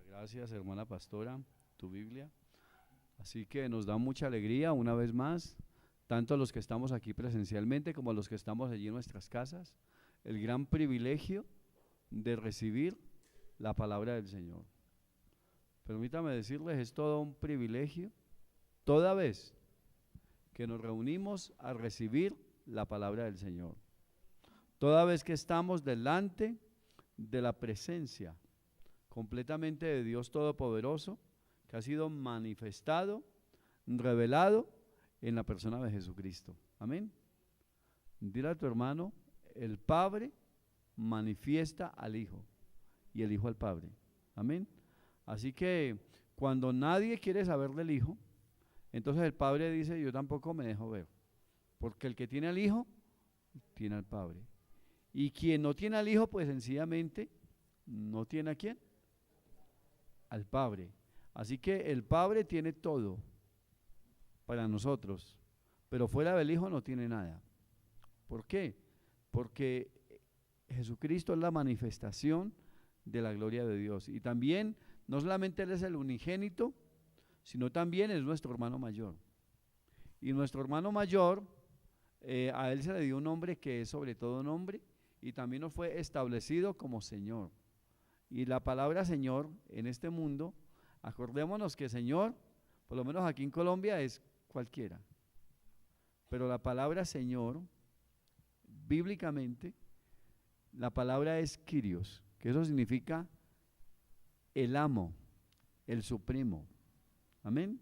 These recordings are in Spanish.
Gracias, hermana pastora, tu Biblia. Así que nos da mucha alegría una vez más, tanto a los que estamos aquí presencialmente como a los que estamos allí en nuestras casas, el gran privilegio de recibir la palabra del Señor. Permítame decirles, es todo un privilegio toda vez que nos reunimos a recibir la palabra del Señor. Toda vez que estamos delante de la presencia completamente de Dios Todopoderoso, que ha sido manifestado, revelado en la persona de Jesucristo. Amén. Dile a tu hermano, el Padre manifiesta al Hijo y el Hijo al Padre. Amén. Así que cuando nadie quiere saber del Hijo, entonces el Padre dice, yo tampoco me dejo ver, porque el que tiene al Hijo, tiene al Padre. Y quien no tiene al Hijo, pues sencillamente no tiene a quién, al Padre. Así que el Padre tiene todo para nosotros, pero fuera del Hijo no tiene nada. ¿Por qué? Porque Jesucristo es la manifestación de la gloria de Dios. Y también, no solamente Él es el unigénito, sino también es nuestro hermano mayor. Y nuestro hermano mayor, a Él se le dio un nombre que es sobre todo nombre, y también nos fue establecido como Señor. Y la palabra Señor en este mundo, acordémonos que Señor, por lo menos aquí en Colombia, es cualquiera. Pero la palabra Señor, bíblicamente, la palabra es Kyrios, que eso significa el amo, el supremo. Amén.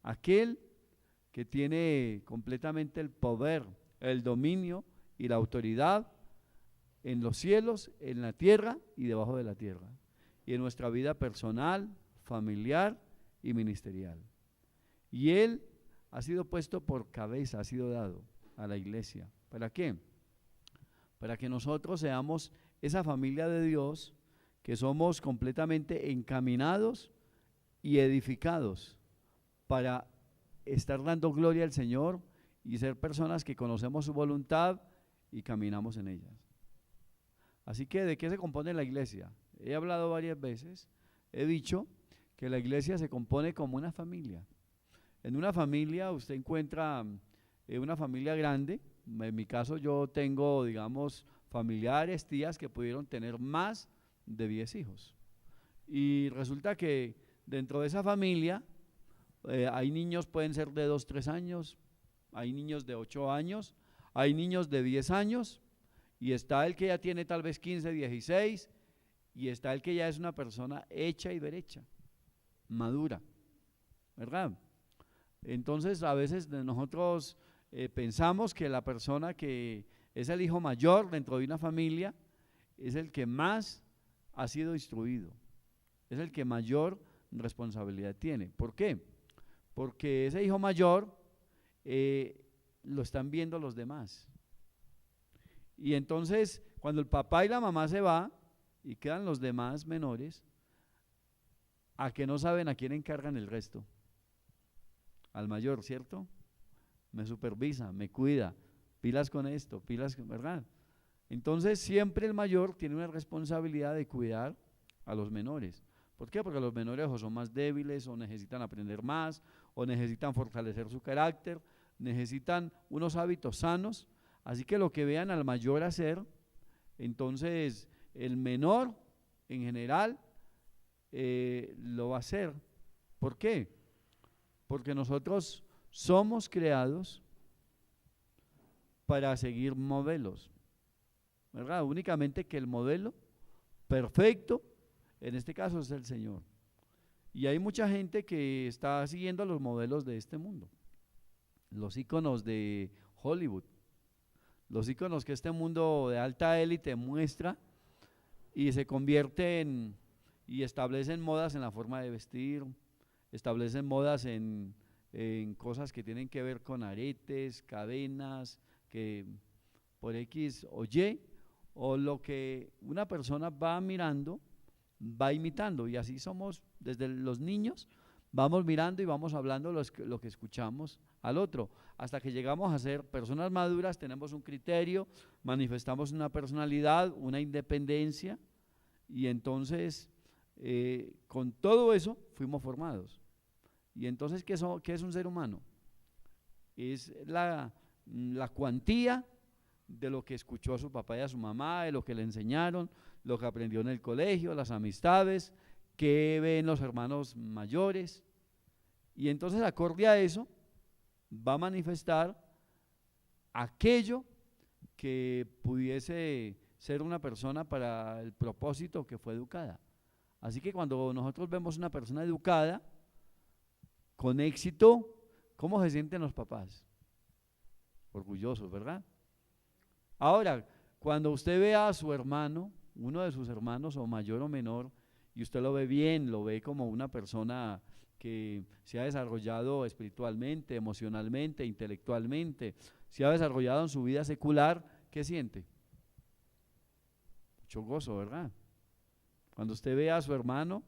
Aquel que tiene completamente el poder, el dominio y la autoridad en los cielos, en la tierra y debajo de la tierra, y en nuestra vida personal, familiar y ministerial. Y Él ha sido puesto por cabeza, ha sido dado a la iglesia. ¿Para qué? Para que nosotros seamos esa familia de Dios, que somos completamente encaminados y edificados para estar dando gloria al Señor y ser personas que conocemos su voluntad y caminamos en ellas. Así que, ¿de qué se compone la iglesia? He hablado varias veces, he dicho que la iglesia se compone como una familia. En una familia usted encuentra una familia grande. En mi caso yo tengo, digamos, familiares, tías que pudieron tener más de 10 hijos. Y resulta que dentro de esa familia hay niños, pueden ser de 2, 3 años, hay niños de 8 años, hay niños de 10 años, y está el que ya tiene tal vez 15, 16, y está el que ya es una persona hecha y derecha, madura, ¿verdad? Entonces a veces nosotros pensamos que la persona que es el hijo mayor dentro de una familia es el que más ha sido instruido, es el que mayor responsabilidad tiene. ¿Por qué? Porque ese hijo mayor lo están viendo los demás. Y entonces cuando el papá y la mamá se van y quedan los demás menores, a que no saben a quién encargan el resto. Al mayor, ¿cierto? Me supervisa, me cuida, pilas con esto, pilas, ¿verdad? Entonces siempre el mayor tiene una responsabilidad de cuidar a los menores. ¿Por qué? Porque los menores o son más débiles, o necesitan aprender más, o necesitan fortalecer su carácter, necesitan unos hábitos sanos. Así que lo que vean al mayor hacer, entonces el menor en general lo va a hacer. ¿Por qué? Porque nosotros somos creados para seguir modelos, ¿verdad? Únicamente que el modelo perfecto, en este caso, es el Señor. Y hay mucha gente que está siguiendo los modelos de este mundo, los íconos de Hollywood, los íconos que este mundo de alta élite muestra, y se convierten y establecen modas en la forma de vestir, establecen modas en cosas que tienen que ver con aretes, cadenas, que por X o Y, o lo que una persona va mirando, va imitando. Y así somos desde los niños, vamos mirando y vamos hablando lo que escuchamos al otro, hasta que llegamos a ser personas maduras, tenemos un criterio, manifestamos una personalidad, una independencia, y entonces con todo eso fuimos formados. Y entonces, ¿qué es un ser humano? Es la cuantía de lo que escuchó a su papá y a su mamá, de lo que le enseñaron, lo que aprendió en el colegio, las amistades, que ven los hermanos mayores. Y entonces, acorde a eso, va a manifestar aquello que pudiese ser una persona para el propósito que fue educada. Así que cuando nosotros vemos una persona educada, con éxito, ¿cómo se sienten los papás? Orgullosos, ¿verdad? Ahora, cuando usted ve a su hermano, uno de sus hermanos, o mayor o menor, y usted lo ve bien, lo ve como una persona que se ha desarrollado espiritualmente, emocionalmente, intelectualmente, se ha desarrollado en su vida secular, ¿qué siente? Mucho gozo, ¿verdad? Cuando usted ve a su hermano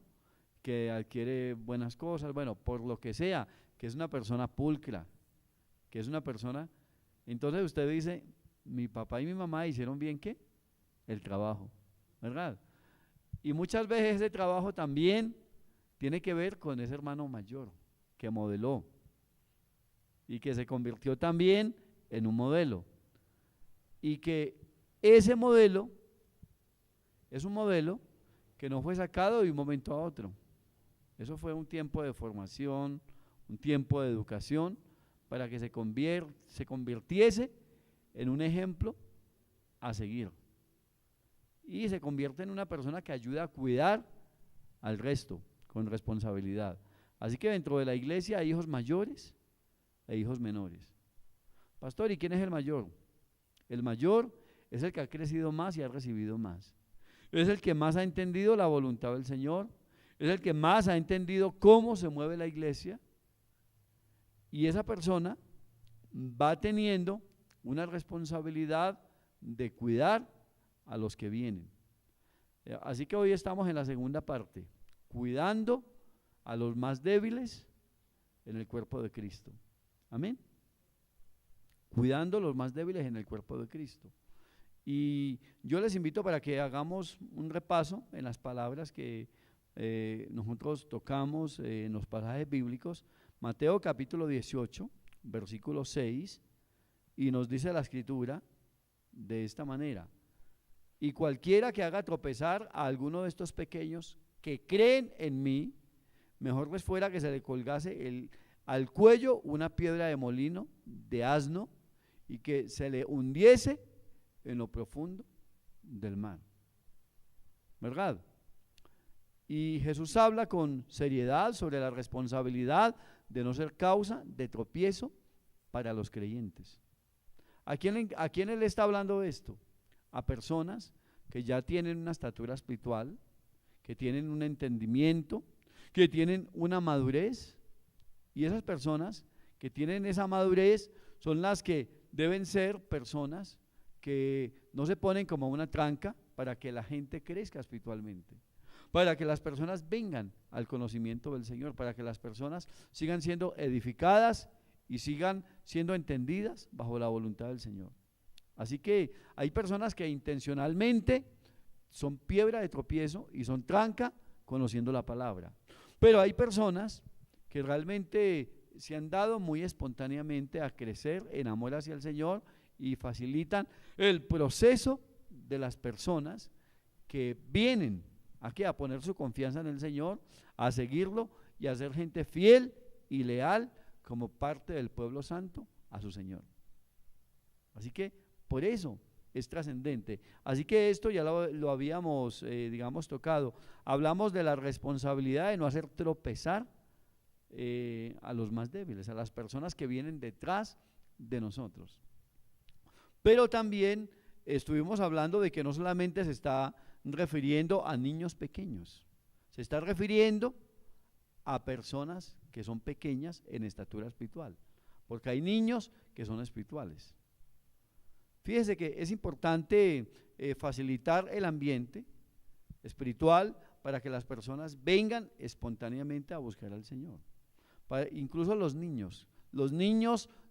que adquiere buenas cosas, bueno, por lo que sea, que es una persona pulcra, que es una persona, entonces usted dice, mi papá y mi mamá hicieron bien, ¿qué? El trabajo, ¿verdad? Y muchas veces ese trabajo también tiene que ver con ese hermano mayor que modeló y que se convirtió también en un modelo, y que ese modelo es un modelo que no fue sacado de un momento a otro. Eso fue un tiempo de formación, un tiempo de educación para que se convirtiese en un ejemplo a seguir y se convierte en una persona que ayuda a cuidar al resto con responsabilidad. Así que dentro de la iglesia hay hijos mayores e hijos menores. Pastor, ¿y quién es el mayor? El mayor es el que ha crecido más y ha recibido más. Es el que más ha entendido la voluntad del Señor, es el que más ha entendido cómo se mueve la iglesia, y esa persona va teniendo una responsabilidad de cuidar a los que vienen. Así que hoy estamos en la segunda parte, cuidando a los más débiles en el cuerpo de Cristo. Amén. Cuidando a los más débiles en el cuerpo de Cristo. Y yo les invito para que hagamos un repaso en las palabras que nosotros tocamos en los pasajes bíblicos. Mateo capítulo 18, versículo 6, y nos dice la escritura de esta manera: y cualquiera que haga tropezar a alguno de estos pequeños que creen en mí, mejor les fuera que se le colgase al cuello una piedra de molino de asno y que se le hundiese en lo profundo del mar. ¿Verdad? Y Jesús habla con seriedad sobre la responsabilidad de no ser causa de tropiezo para los creyentes. ¿A quién él está hablando de esto? A personas que ya tienen una estatura espiritual, que tienen un entendimiento, que tienen una madurez, y esas personas que tienen esa madurez son las que deben ser personas que no se ponen como una tranca para que la gente crezca espiritualmente, para que las personas vengan al conocimiento del Señor, para que las personas sigan siendo edificadas y sigan siendo entendidas bajo la voluntad del Señor. Así que hay personas que intencionalmente son piedra de tropiezo y son tranca conociendo la palabra, pero hay personas que realmente se han dado muy espontáneamente a crecer en amor hacia el Señor y facilitan el proceso de las personas que vienen aquí a poner su confianza en el Señor, a seguirlo y a ser gente fiel y leal como parte del pueblo santo a su Señor. Así que por eso es trascendente. Así que esto ya lo habíamos, tocado. Hablamos de la responsabilidad de no hacer tropezar a los más débiles, a las personas que vienen detrás de nosotros. Pero también estuvimos hablando de que no solamente se está refiriendo a niños pequeños, se está refiriendo a personas que son pequeñas en estatura espiritual, porque hay niños que son espirituales. Fíjese que es importante facilitar el ambiente espiritual para que las personas vengan espontáneamente a buscar al Señor. Incluso los niños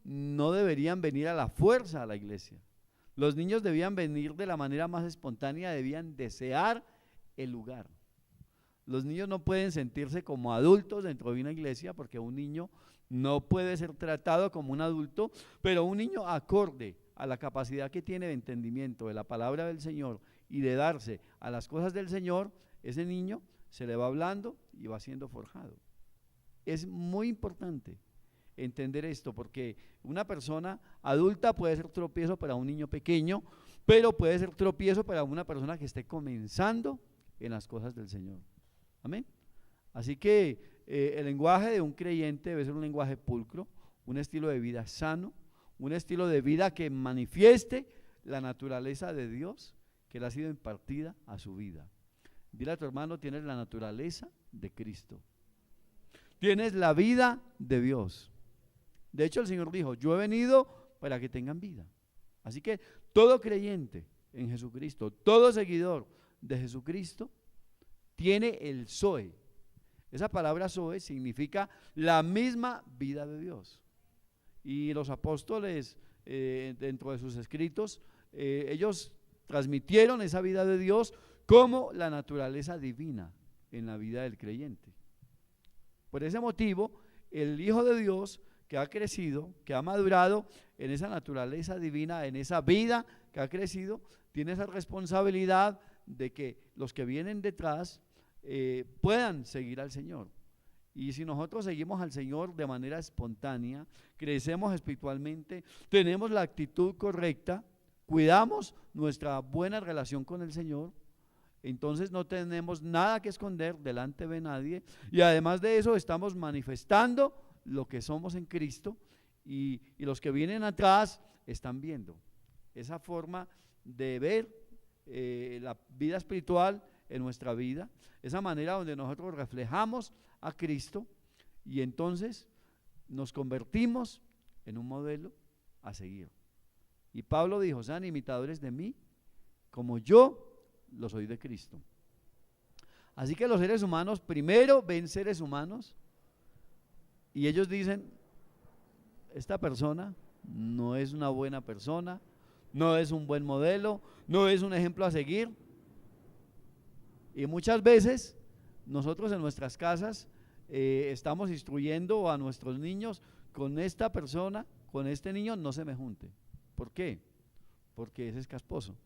no deberían venir a la fuerza a la iglesia. Los niños debían venir de la manera más espontánea, debían desear el lugar. Los niños no pueden sentirse como adultos dentro de una iglesia, porque un niño no puede ser tratado como un adulto, pero un niño acorde a la capacidad que tiene de entendimiento de la palabra del Señor y de darse a las cosas del Señor, ese niño se le va hablando y va siendo forjado. Es muy importante entender esto, porque una persona adulta puede ser tropiezo para un niño pequeño, pero puede ser tropiezo para una persona que esté comenzando en las cosas del Señor. Amén. Así que el lenguaje de un creyente debe ser un lenguaje pulcro, un estilo de vida sano, un estilo de vida que manifieste la naturaleza de Dios que le ha sido impartida a su vida. Dile a tu hermano: tienes la naturaleza de Cristo, tienes la vida de Dios. De hecho, el Señor dijo: yo he venido para que tengan vida. Así que todo creyente en Jesucristo, todo seguidor de Jesucristo, tiene el Zoe. Esa palabra Zoe significa la misma vida de Dios. Y los apóstoles, dentro de sus escritos, ellos transmitieron esa vida de Dios como la naturaleza divina en la vida del creyente. Por ese motivo, el Hijo de Dios que ha crecido, que ha madurado en esa naturaleza divina, en esa vida que ha crecido, tiene esa responsabilidad de que los que vienen detrás puedan seguir al Señor. Y si nosotros seguimos al Señor de manera espontánea, crecemos espiritualmente, tenemos la actitud correcta, cuidamos nuestra buena relación con el Señor, entonces no tenemos nada que esconder delante de nadie, y además de eso estamos manifestando lo que somos en Cristo, y los que vienen atrás están viendo esa forma de ver la vida espiritual en nuestra vida, esa manera donde nosotros reflejamos a Cristo, y entonces nos convertimos en un modelo a seguir. Y Pablo dijo: sean imitadores de mí como yo lo soy de Cristo. Así que los seres humanos primero ven seres humanos y ellos dicen: esta persona no es una buena persona, no es un buen modelo, no es un ejemplo a seguir. Y muchas veces nosotros en nuestras casas estamos instruyendo a nuestros niños: con esta persona, con este niño no se me junte. ¿Por qué? Porque ese es casposo,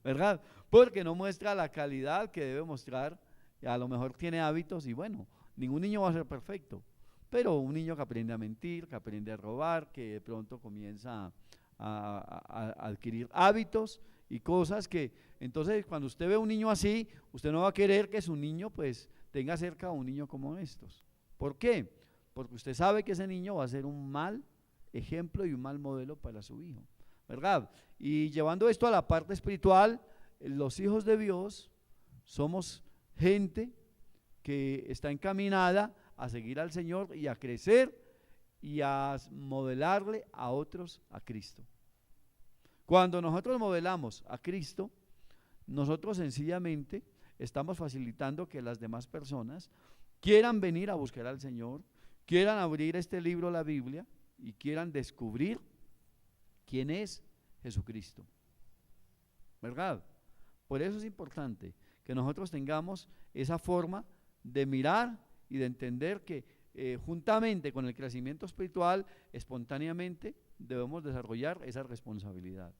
¿verdad? Porque no muestra la calidad que debe mostrar. A lo mejor tiene hábitos, y bueno, ningún niño va a ser perfecto, pero un niño que aprende a mentir, que aprende a robar, que de pronto comienza a adquirir hábitos y cosas que, entonces cuando usted ve a un niño así, usted no va a querer que su niño pues tenga cerca a un niño como estos. ¿Por qué? Porque usted sabe que ese niño va a ser un mal ejemplo y un mal modelo para su hijo, ¿verdad? Y llevando esto a la parte espiritual, los hijos de Dios somos gente que está encaminada a seguir al Señor y a crecer y a modelarle a otros a Cristo. Cuando nosotros modelamos a Cristo, nosotros sencillamente estamos facilitando que las demás personas quieran venir a buscar al Señor, quieran abrir este libro, la Biblia, y quieran descubrir quién es Jesucristo, ¿verdad? Por eso es importante que nosotros tengamos esa forma de mirar y de entender que juntamente con el crecimiento espiritual, espontáneamente debemos desarrollar esa responsabilidad.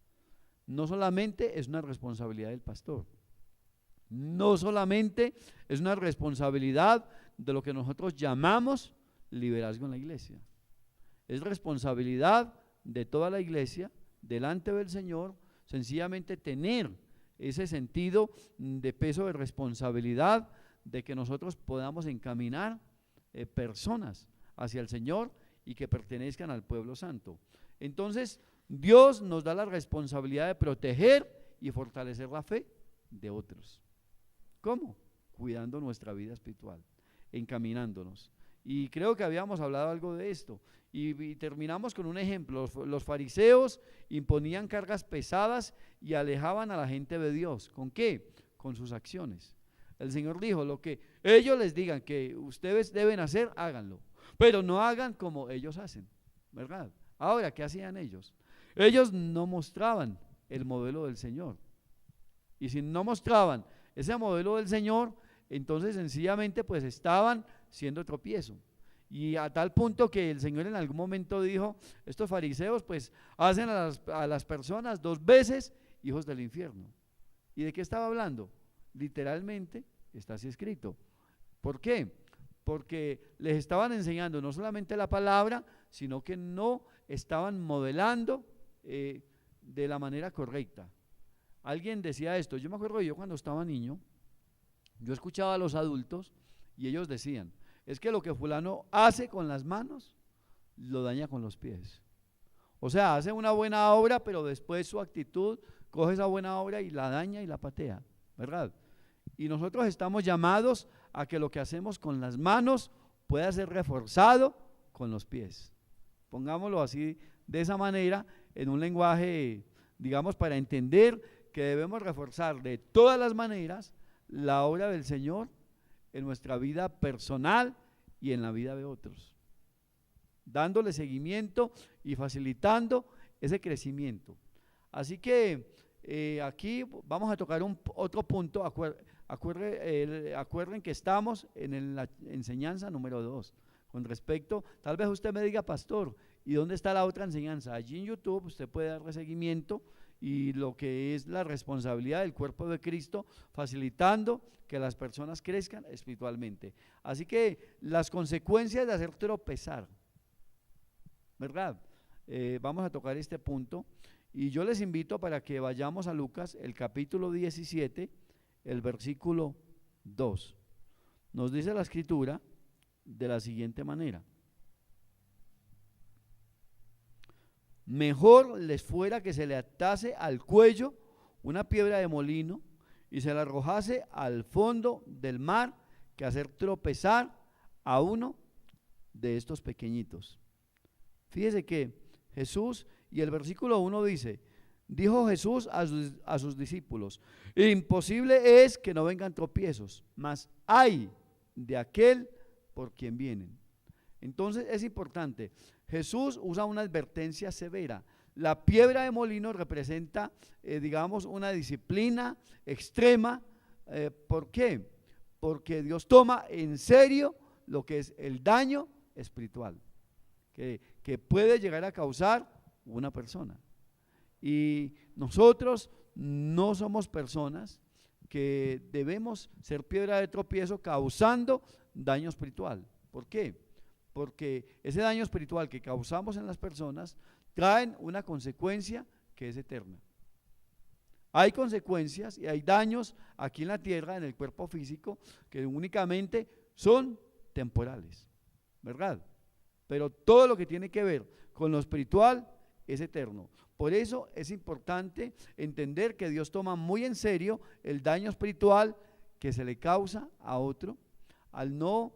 No solamente es una responsabilidad del pastor, no solamente es una responsabilidad de lo que nosotros llamamos liderazgo en la iglesia, es responsabilidad de toda la iglesia delante del Señor, sencillamente tener ese sentido de peso de responsabilidad, de que nosotros podamos encaminar personas hacia el Señor y que pertenezcan al pueblo santo. Entonces Dios nos da la responsabilidad de proteger y fortalecer la fe de otros. ¿Cómo? Cuidando nuestra vida espiritual, encaminándonos. Y creo que habíamos hablado algo de esto, y terminamos con un ejemplo. Los fariseos imponían cargas pesadas y alejaban a la gente de Dios. ¿Con qué? Con sus acciones. El Señor dijo: lo que ellos les digan que ustedes deben hacer, háganlo, pero no hagan como ellos hacen, ¿verdad? Ahora, ¿qué hacían ellos? Ellos no mostraban el modelo del Señor, y si no mostraban ese modelo del Señor, entonces sencillamente pues estaban siendo tropiezo. Y a tal punto que el Señor en algún momento dijo, estos fariseos pues hacen a las personas 2 veces hijos del infierno. ¿Y de qué estaba hablando? Literalmente está así escrito. ¿Por qué? Porque les estaban enseñando no solamente la palabra, sino que no estaban modelando de la manera correcta. Alguien decía esto, yo me acuerdo yo cuando estaba niño, yo escuchaba a los adultos y ellos decían, es que lo que fulano hace con las manos, lo daña con los pies. O sea, hace una buena obra, pero después su actitud coge esa buena obra y la daña y la patea, ¿verdad? Y nosotros estamos llamados a que lo que hacemos con las manos pueda ser reforzado con los pies. Pongámoslo así, de esa manera, en un lenguaje, digamos, para entender que debemos reforzar de todas las maneras la obra del Señor en nuestra vida personal y en la vida de otros, dándole seguimiento y facilitando ese crecimiento. Así que aquí vamos a tocar otro punto. Acuerden que estamos en la enseñanza número 2. Con respecto, tal vez usted me diga, pastor, ¿y dónde está la otra enseñanza? Allí en YouTube usted puede darle seguimiento y lo que es la responsabilidad del cuerpo de Cristo, facilitando que las personas crezcan espiritualmente. Así que las consecuencias de hacer tropezar, ¿verdad? Vamos a tocar este punto y yo les invito para que vayamos a Lucas, el capítulo 17, el versículo 2. Nos dice la escritura de la siguiente manera: mejor les fuera que se le atase al cuello una piedra de molino y se la arrojase al fondo del mar que hacer tropezar a uno de estos pequeñitos. Fíjese que Jesús, y el versículo 1 dice, dijo Jesús a sus discípulos, imposible es que no vengan tropiezos, mas hay de aquel por quien vienen. Entonces es importante, Jesús usa una advertencia severa. La piedra de molino representa, digamos, una disciplina extrema. ¿Por qué? Porque Dios toma en serio lo que es el daño espiritual que puede llegar a causar una persona. Y nosotros no somos personas que debemos ser piedra de tropiezo causando daño espiritual. ¿Por qué? Porque ese daño espiritual que causamos en las personas traen una consecuencia que es eterna. Hay consecuencias y hay daños aquí en la tierra, en el cuerpo físico, que únicamente son temporales, ¿verdad? Pero todo lo que tiene que ver con lo espiritual es eterno. Por eso es importante entender que Dios toma muy en serio el daño espiritual que se le causa a otro al no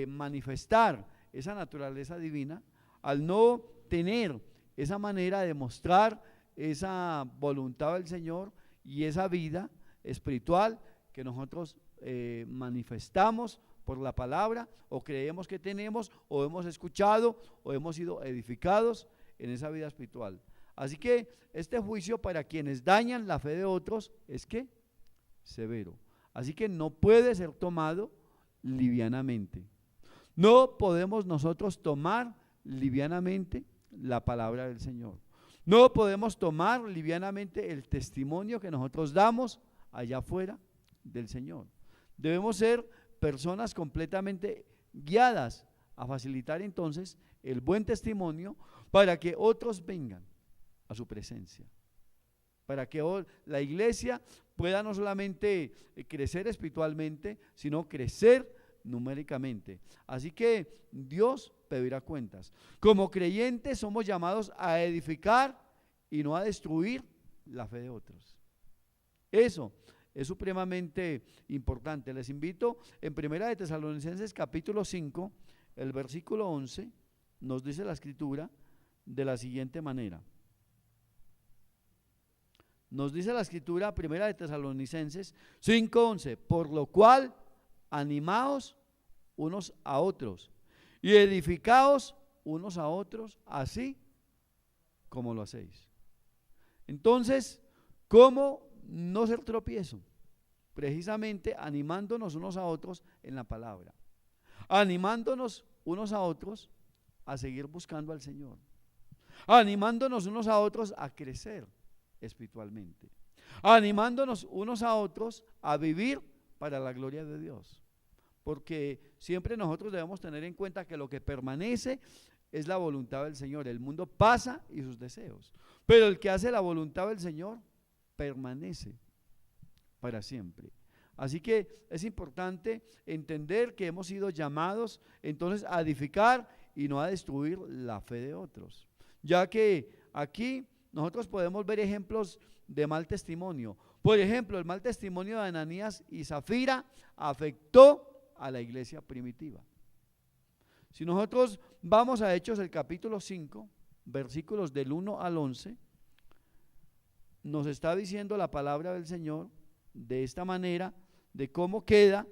manifestar esa naturaleza divina, al no tener esa manera de mostrar esa voluntad del Señor y esa vida espiritual que nosotros manifestamos por la palabra o creemos que tenemos o hemos escuchado o hemos sido edificados en esa vida espiritual. Así que este juicio para quienes dañan la fe de otros es que severo. Así que no puede ser tomado livianamente. No podemos nosotros tomar livianamente la palabra del Señor. No podemos tomar livianamente el testimonio que nosotros damos allá afuera del Señor. Debemos ser personas completamente guiadas a facilitar entonces el buen testimonio para que otros vengan a su presencia, para que la iglesia pueda no solamente crecer espiritualmente, sino crecer numéricamente. Así que Dios pedirá cuentas. Como creyentes somos llamados a edificar y no a destruir la fe de otros. Eso es supremamente importante. Les invito en Primera de Tesalonicenses capítulo 5, el versículo 11, nos dice la escritura de la siguiente manera. Nos dice la escritura, Primera de Tesalonicenses 5:11, por lo cual animaos unos a otros y edificaos unos a otros, así como lo hacéis. Entonces, ¿cómo no ser tropiezo? precisamente animándonos unos a otros en la palabra, animándonos unos a otros a seguir buscando al Señor, animándonos unos a otros a crecer espiritualmente, animándonos unos a otros a vivir para la gloria de Dios, porque siempre nosotros debemos tener en cuenta que lo que permanece es la voluntad del Señor. El mundo pasa y sus deseos, pero el que hace la voluntad del Señor permanece para siempre. Así que es importante entender que hemos sido llamados entonces a edificar y no a destruir la fe de otros, ya que aquí nosotros podemos ver ejemplos de mal testimonio. Por ejemplo, el mal testimonio de Ananías y Zafira afectó a la iglesia primitiva. Si nosotros vamos a Hechos el capítulo 5, versículos del 1 al 11, nos está diciendo la palabra del Señor de esta manera, de cómo queda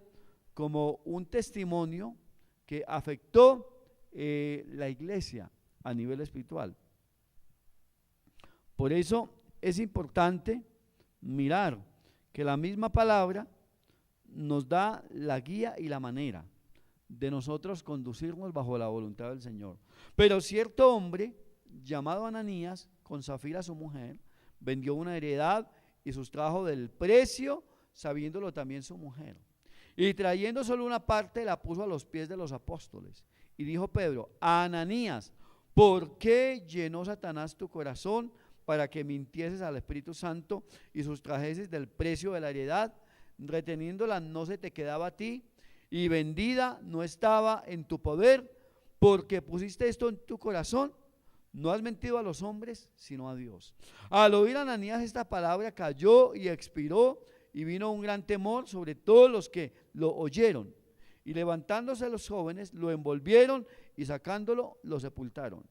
como un testimonio que afectó la iglesia a nivel espiritual. Por eso es importante mirar que la misma palabra nos da la guía y la manera de nosotros conducirnos bajo la voluntad del Señor. Pero cierto hombre llamado Ananías, con Zafira su mujer, vendió una heredad y sustrajo del precio, sabiéndolo también su mujer. Y trayendo solo una parte, la puso a los pies de los apóstoles. Y dijo Pedro: Ananías, ¿por qué llenó Satanás tu corazón para que mintieses al Espíritu Santo y sustrajeses del precio de la heredad? Reteniéndola no se te quedaba a ti, y vendida no estaba en tu poder, porque pusiste esto en tu corazón. No has mentido a los hombres, sino a Dios. Al oír Ananías esta palabra, cayó y expiró, y vino un gran temor sobre todos los que lo oyeron. Y levantándose los jóvenes, lo envolvieron y sacándolo, lo sepultaron.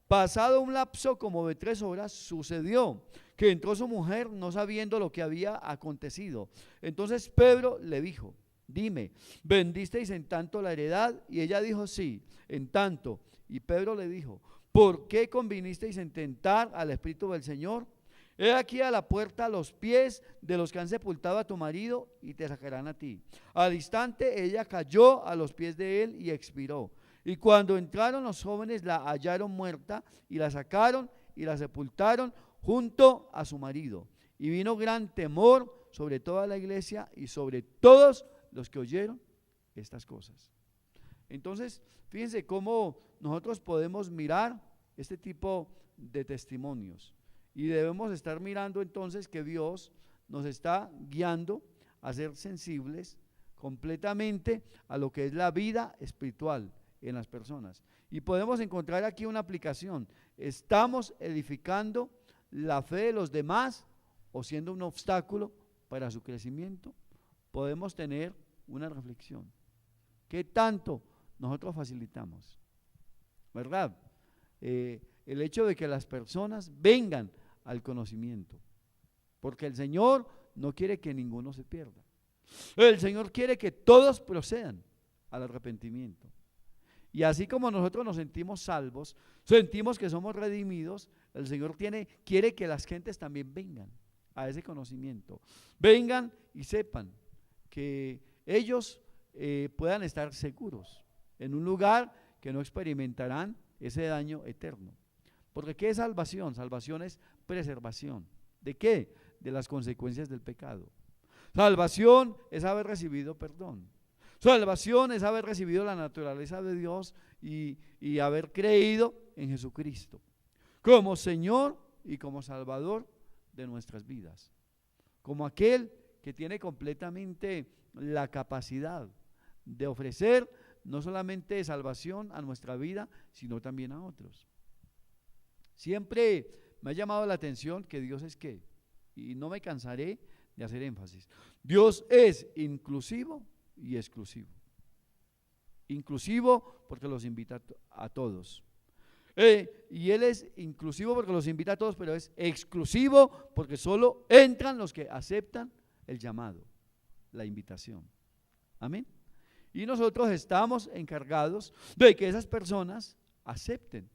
Pasado un lapso como de 3 horas, sucedió que entró su mujer, no sabiendo lo que había acontecido. Entonces Pedro le dijo: dime, ¿vendisteis en tanto la heredad? Y ella dijo: sí, en tanto. Y Pedro le dijo: ¿por qué convinisteis en tentar al Espíritu del Señor? He aquí a la puerta los pies de los que han sepultado a tu marido, y te sacarán a ti. Al instante ella cayó a los pies de él y expiró. Y cuando entraron los jóvenes, la hallaron muerta, y la sacaron y la sepultaron junto a su marido. Y vino gran temor sobre toda la iglesia y sobre todos los que oyeron estas cosas. Entonces, fíjense cómo nosotros podemos mirar este tipo de testimonios, y debemos estar mirando entonces que Dios nos está guiando a ser sensibles completamente a lo que es la vida espiritual en las personas. Y podemos encontrar aquí una aplicación: ¿estamos edificando la fe de los demás o siendo un obstáculo para su crecimiento? Podemos tener una reflexión: ¿qué tanto nosotros facilitamos? ¿Verdad? El hecho de que las personas vengan al conocimiento, porque el Señor no quiere que ninguno se pierda. El Señor quiere que todos procedan al arrepentimiento. Y así como nosotros nos sentimos salvos, sentimos que somos redimidos, el Señor quiere que las gentes también vengan a ese conocimiento, vengan y sepan que ellos puedan estar seguros en un lugar que no experimentarán ese daño eterno. Porque ¿qué es salvación? Salvación es preservación. ¿De qué? De las consecuencias del pecado. Salvación es haber recibido perdón. Salvación es haber recibido la naturaleza de Dios y haber creído en Jesucristo como Señor y como Salvador de nuestras vidas, como aquel que tiene completamente la capacidad de ofrecer no solamente salvación a nuestra vida, sino también a otros. Siempre me ha llamado la atención que Dios es ¿qué? Y no me cansaré de hacer énfasis. Dios es inclusivo y exclusivo. Inclusivo porque los invita a todos. Y Él es inclusivo porque los invita a todos, pero es exclusivo porque solo entran los que aceptan el llamado, la invitación. Amén. Y nosotros estamos encargados de que esas personas acepten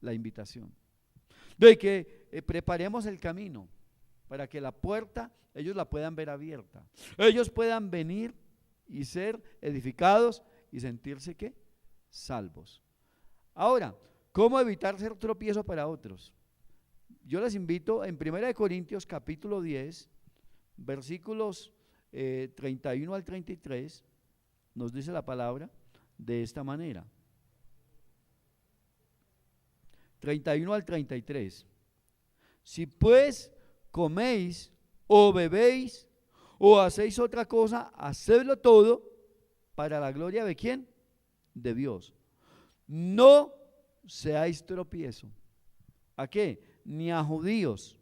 la invitación, de que preparemos el camino, para que la puerta ellos la puedan ver abierta, ellos puedan venir y ser edificados y sentirse ¿qué? Salvos. Ahora, ¿cómo evitar ser tropiezo para otros? Yo les invito en 1 Corintios capítulo 10, versículos 31 al 33, nos dice la palabra de esta manera. 31 al 33. Si pues coméis o bebéis o hacéis otra cosa, hacedlo todo para la gloria de ¿quién? De Dios. No seáis tropiezo. ¿A qué? Ni a judíos,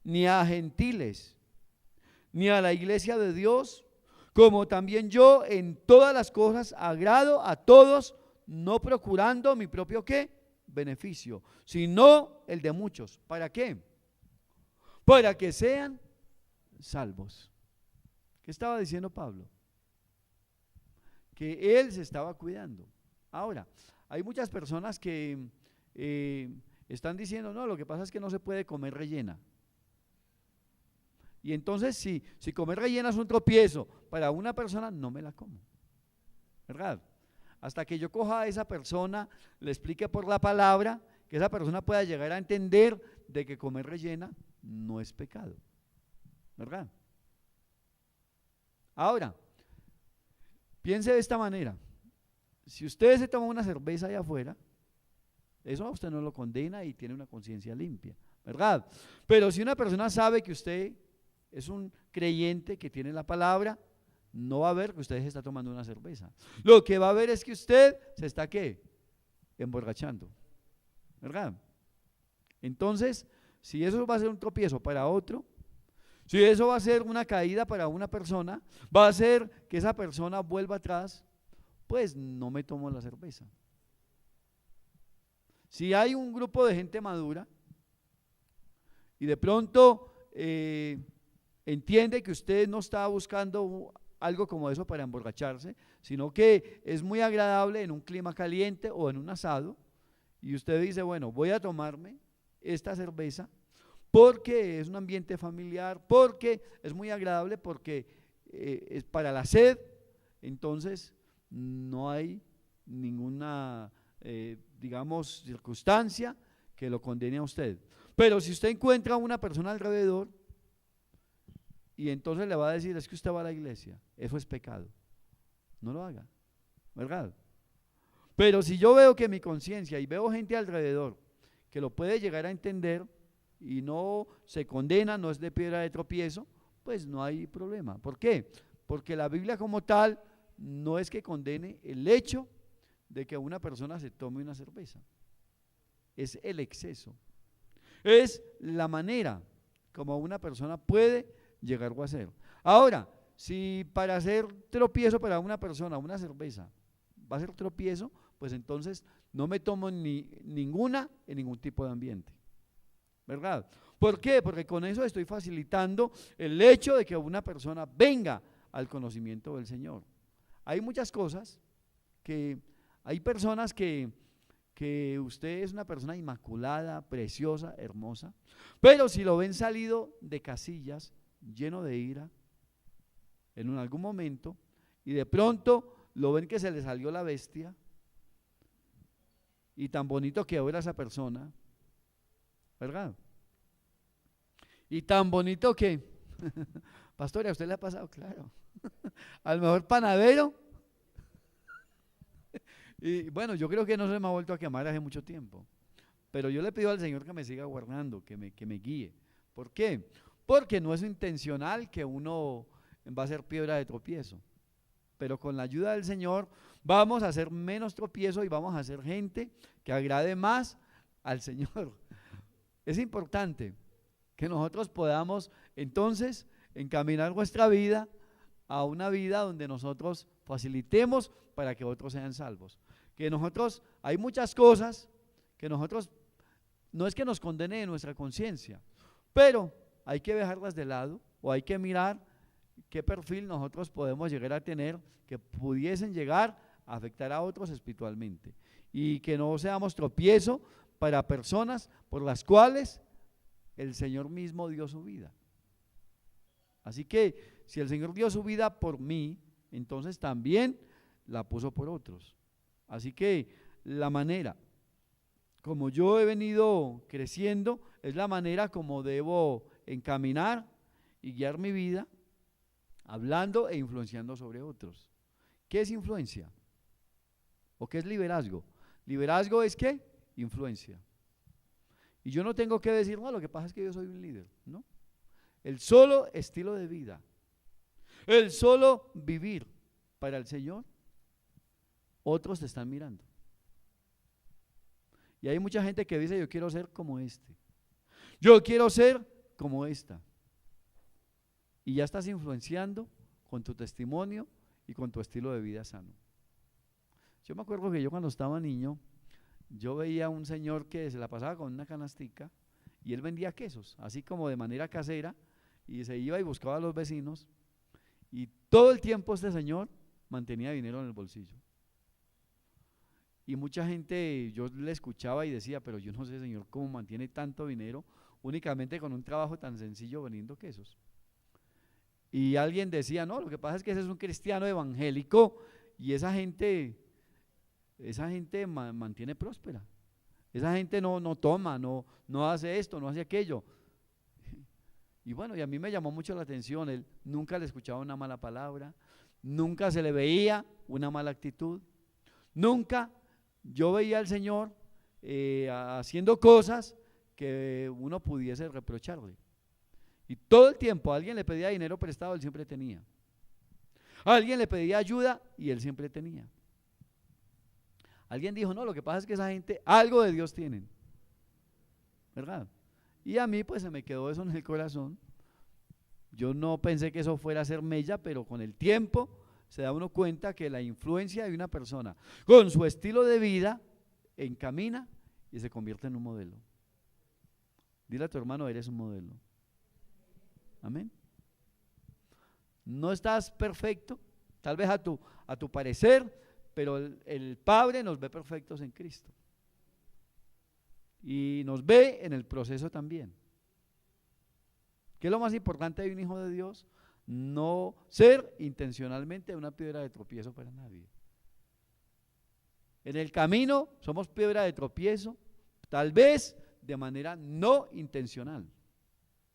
ni a gentiles, ni a la iglesia de Dios, como también yo en todas las cosas agrado a todos, no procurando mi propio ¿qué? Beneficio, sino el de muchos. ¿Para qué? Para que sean salvos. ¿Qué estaba diciendo Pablo? Que él se estaba cuidando. Ahora, hay muchas personas que están diciendo, no, lo que pasa es que no se puede comer rellena. Y entonces si comer rellena es un tropiezo para una persona, no me la como, ¿verdad? Hasta que yo coja a esa persona, le explique por la palabra, que esa persona pueda llegar a entender de que comer rellena no es pecado, ¿verdad? Ahora, piense de esta manera: si usted se toma una cerveza allá afuera, eso a usted no lo condena y tiene una conciencia limpia, ¿verdad? Pero si una persona sabe que usted es un creyente que tiene la palabra, no va a ver que usted se está tomando una cerveza. Lo que va a ver es que usted se está ¿qué? Emborrachando, ¿verdad? Entonces, si eso va a ser un tropiezo para otro, si eso va a ser una caída para una persona, va a hacer que esa persona vuelva atrás, pues no me tomo la cerveza. Si hay un grupo de gente madura y de pronto entiende que usted no está buscando algo como eso para emborracharse, sino que es muy agradable en un clima caliente o en un asado, y usted dice, bueno, voy a tomarme esta cerveza porque es un ambiente familiar, porque es muy agradable, porque es para la sed, entonces no hay ninguna digamos circunstancia que lo condene a usted. Pero si usted encuentra a una persona alrededor y entonces le va a decir, es que usted va a la iglesia, eso es pecado, no lo haga, ¿verdad? Pero si yo veo que mi conciencia y veo gente alrededor que lo puede llegar a entender y no se condena, no es de piedra de tropiezo, pues no hay problema. ¿Por qué? Porque la Biblia como tal no es que condene el hecho de que una persona se tome una cerveza, es el exceso, es la manera como una persona puede llegar a hacer. Ahora, si para hacer tropiezo para una persona una cerveza va a ser tropiezo, pues entonces no me tomo ninguna en ningún tipo de ambiente, ¿verdad? ¿Por qué? Porque con eso estoy facilitando el hecho de que una persona venga al conocimiento del Señor. Hay muchas cosas que, hay personas que usted es una persona inmaculada, preciosa, hermosa, pero si lo ven salido de casillas, lleno de ira, en algún momento, y de pronto lo ven que se le salió la bestia, y tan bonito que era esa persona, ¿verdad? Y tan bonito que, pastor, ¿a usted le ha pasado? Claro, al mejor panadero. Y bueno, yo creo que no se me ha vuelto a quemar hace mucho tiempo, pero yo le pido al Señor que me siga guardando, que me guíe. ¿Por qué? Porque no es intencional que uno va a ser piedra de tropiezo, pero con la ayuda del Señor vamos a hacer menos tropiezo y vamos a ser gente que agrade más al Señor. Es importante que nosotros podamos entonces encaminar nuestra vida a una vida donde nosotros facilitemos para que otros sean salvos. Que nosotros, hay muchas cosas que nosotros, no es que nos condene nuestra conciencia, pero hay que dejarlas de lado o hay que mirar qué perfil nosotros podemos llegar a tener que pudiesen llegar a afectar a otros espiritualmente, y que no seamos tropiezo para personas por las cuales el Señor mismo dio su vida. Así que si el Señor dio su vida por mí, entonces también la puso por otros. Así que la manera como yo he venido creciendo es la manera como debo encaminar y guiar mi vida, hablando e influenciando sobre otros. ¿Qué es influencia? ¿O qué es liderazgo? Liderazgo es ¿qué? Influencia. Y yo no tengo que decir, no, lo que pasa es que yo soy un líder, ¿no? El solo estilo de vida, el solo vivir para el Señor, otros te están mirando. Y hay mucha gente que dice, yo quiero ser como este, yo quiero ser como esta. Y ya estás influenciando con tu testimonio y con tu estilo de vida sano. Yo me acuerdo que yo cuando estaba niño, yo veía a un señor que se la pasaba con una canastica y él vendía quesos, así como de manera casera, y se iba y buscaba a los vecinos, y todo el tiempo este señor mantenía dinero en el bolsillo. Y mucha gente, yo le escuchaba y decía, pero yo no sé, señor, cómo mantiene tanto dinero únicamente con un trabajo tan sencillo vendiendo quesos. Y alguien decía, no, lo que pasa es que ese es un cristiano evangélico y esa gente mantiene próspera. Esa gente no toma, no hace esto, no hace aquello. Y bueno, y a mí me llamó mucho la atención, él nunca le escuchaba una mala palabra, nunca se le veía una mala actitud, nunca yo veía al Señor haciendo cosas que uno pudiese reprocharle. Y todo el tiempo a alguien le pedía dinero prestado, él siempre tenía. A alguien le pedía ayuda y él siempre tenía. Alguien dijo, no, lo que pasa es que esa gente algo de Dios tienen, ¿verdad? Y a mí pues se me quedó eso en el corazón. Yo no pensé que eso fuera a ser mella, pero con el tiempo se da uno cuenta que la influencia de una persona con su estilo de vida encamina y se convierte en un modelo. Dile a tu hermano, eres un modelo. Amén. No estás perfecto, tal vez a tu parecer, pero el Padre nos ve perfectos en Cristo. Y nos ve en el proceso también. ¿Qué es lo más importante de un hijo de Dios? No ser intencionalmente una piedra de tropiezo para nadie. En el camino somos piedra de tropiezo, tal vez de manera no intencional.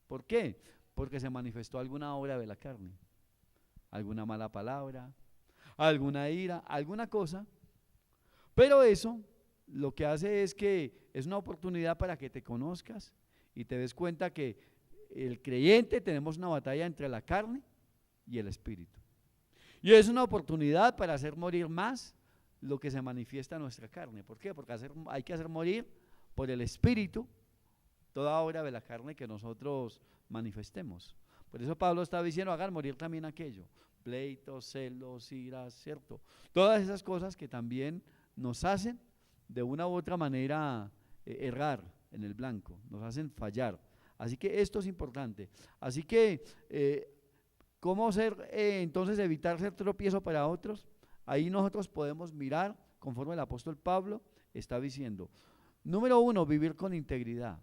¿Por qué? Porque se manifestó alguna obra de la carne, alguna mala palabra, alguna ira, alguna cosa, pero eso lo que hace es que es una oportunidad para que te conozcas y te des cuenta que el creyente tenemos una batalla entre la carne y el espíritu. Y es una oportunidad para hacer morir más lo que se manifiesta en nuestra carne. ¿Por qué? Porque hay que hacer morir por el espíritu toda obra de la carne que nosotros manifestemos. Por eso Pablo está diciendo, hagan morir también aquello, pleitos, celos, iras, ¿cierto? Todas esas cosas que también nos hacen de una u otra manera errar en el blanco, nos hacen fallar. Así que esto es importante. Así que, ¿cómo entonces evitar ser tropiezo para otros? Ahí nosotros podemos mirar, conforme el apóstol Pablo está diciendo. Número 1, vivir con integridad.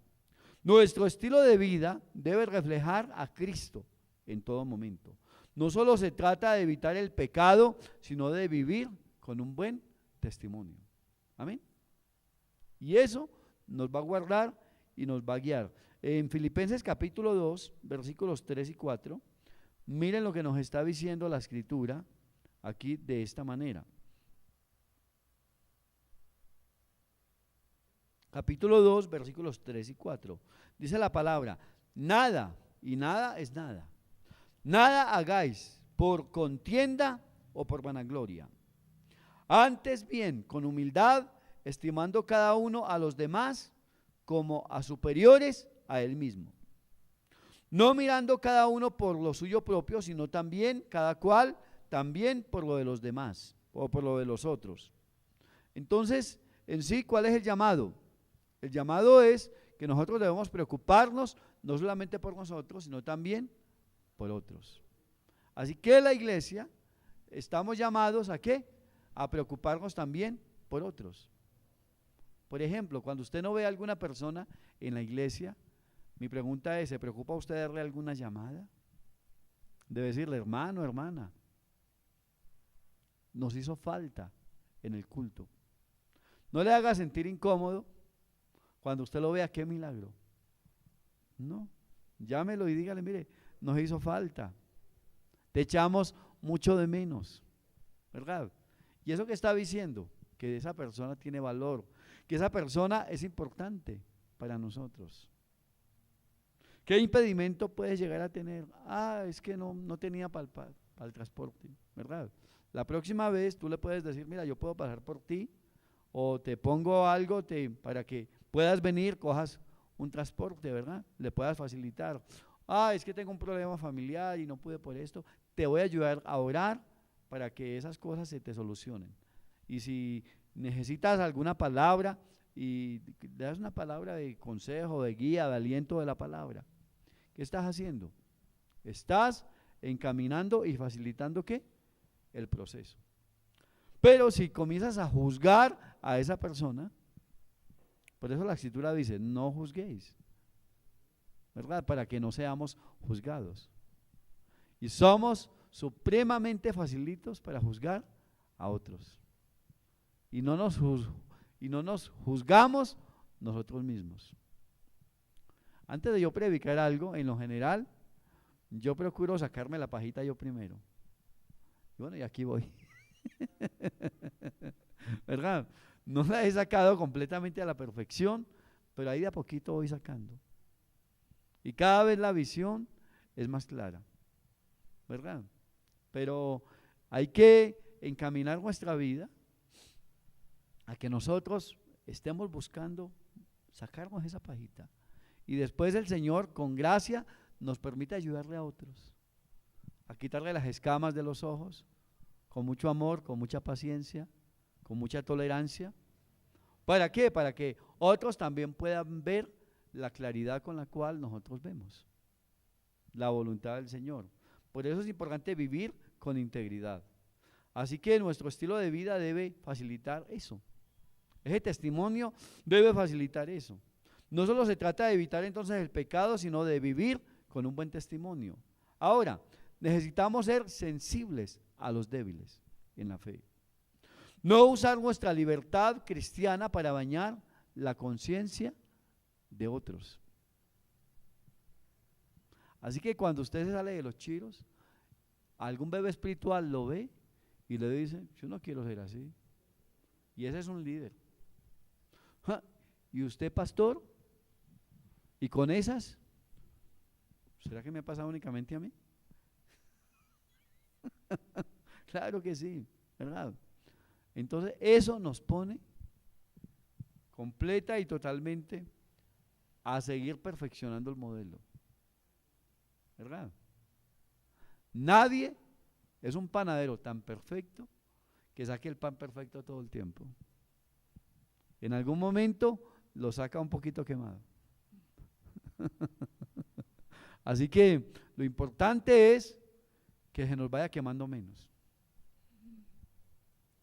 Nuestro estilo de vida debe reflejar a Cristo en todo momento. No solo se trata de evitar el pecado, sino de vivir con un buen testimonio. Amén. Y eso nos va a guardar y nos va a guiar. En Filipenses capítulo 2, versículos 3 y 4, miren lo que nos está diciendo la escritura aquí de esta manera. Capítulo 2, versículos 3 y 4. Dice la palabra, nada, y nada es nada. Nada hagáis por contienda o por vanagloria. Antes bien, con humildad, estimando cada uno a los demás como a superiores a él mismo. No mirando cada uno por lo suyo propio, sino también cada cual también por lo de los demás o por lo de los otros. Entonces, en sí, ¿cuál es el llamado? El llamado es que nosotros debemos preocuparnos no solamente por nosotros, sino también por otros. Así que la iglesia estamos llamados ¿a qué? A preocuparnos también por otros. Por ejemplo, cuando usted no ve a alguna persona en la iglesia, Mi pregunta es, ¿se preocupa usted de darle alguna llamada? De decirle, hermano, hermana, nos hizo falta en el culto. No le haga sentir incómodo cuando usted lo vea, qué milagro. No, llámelo y dígale, mire, nos hizo falta. Te echamos mucho de menos, ¿verdad? Y eso que está diciendo, que esa persona tiene valor, que esa persona es importante para nosotros. ¿Qué impedimento puedes llegar a tener? Es que no tenía para el transporte, ¿verdad? La próxima vez tú le puedes decir, mira, yo puedo pasar por ti, o te pongo algo para que puedas venir, cojas un transporte, ¿verdad? Le puedas facilitar. Es que tengo un problema familiar y no pude por esto. Te voy a ayudar a orar para que esas cosas se te solucionen. Y si necesitas alguna palabra y le das una palabra de consejo, de guía, de aliento de la palabra, ¿qué estás haciendo? Estás encaminando y facilitando ¿qué? El proceso. Pero si comienzas a juzgar a esa persona, por eso la Escritura dice, no juzguéis, ¿verdad? Para que no seamos juzgados. Y somos supremamente facilitos para juzgar a otros. Y no nos juzgamos nosotros mismos. Antes de yo predicar algo, en lo general, yo procuro sacarme la pajita yo primero. Y bueno, y aquí voy. ¿Verdad? No la he sacado completamente a la perfección, pero ahí de a poquito voy sacando. Y cada vez la visión es más clara, ¿verdad? Pero hay que encaminar nuestra vida a que nosotros estemos buscando sacarnos esa pajita. Y después el Señor, con gracia, nos permite ayudarle a otros, a quitarle las escamas de los ojos, con mucho amor, con mucha paciencia, con mucha tolerancia. ¿Para qué? Para que otros también puedan ver la claridad con la cual nosotros vemos la voluntad del Señor. Por eso es importante vivir con integridad. Así que nuestro estilo de vida debe facilitar eso. Ese testimonio debe facilitar eso. No solo se trata de evitar entonces el pecado, sino de vivir con un buen testimonio. Ahora, necesitamos ser sensibles a los débiles en la fe. No usar nuestra libertad cristiana para dañar la conciencia de otros. Así que cuando usted se sale de los chiros, algún bebé espiritual lo ve y le dice, yo no quiero ser así. Y ese es un líder. ¿Y usted, pastor? ¿Y con esas? ¿Será que me ha pasado únicamente a mí? Claro que sí, ¿verdad? Entonces eso nos pone completa y totalmente a seguir perfeccionando el modelo, ¿verdad? Nadie es un panadero tan perfecto que saque el pan perfecto todo el tiempo. En algún momento lo saca un poquito quemado. Así que lo importante es que se nos vaya quemando menos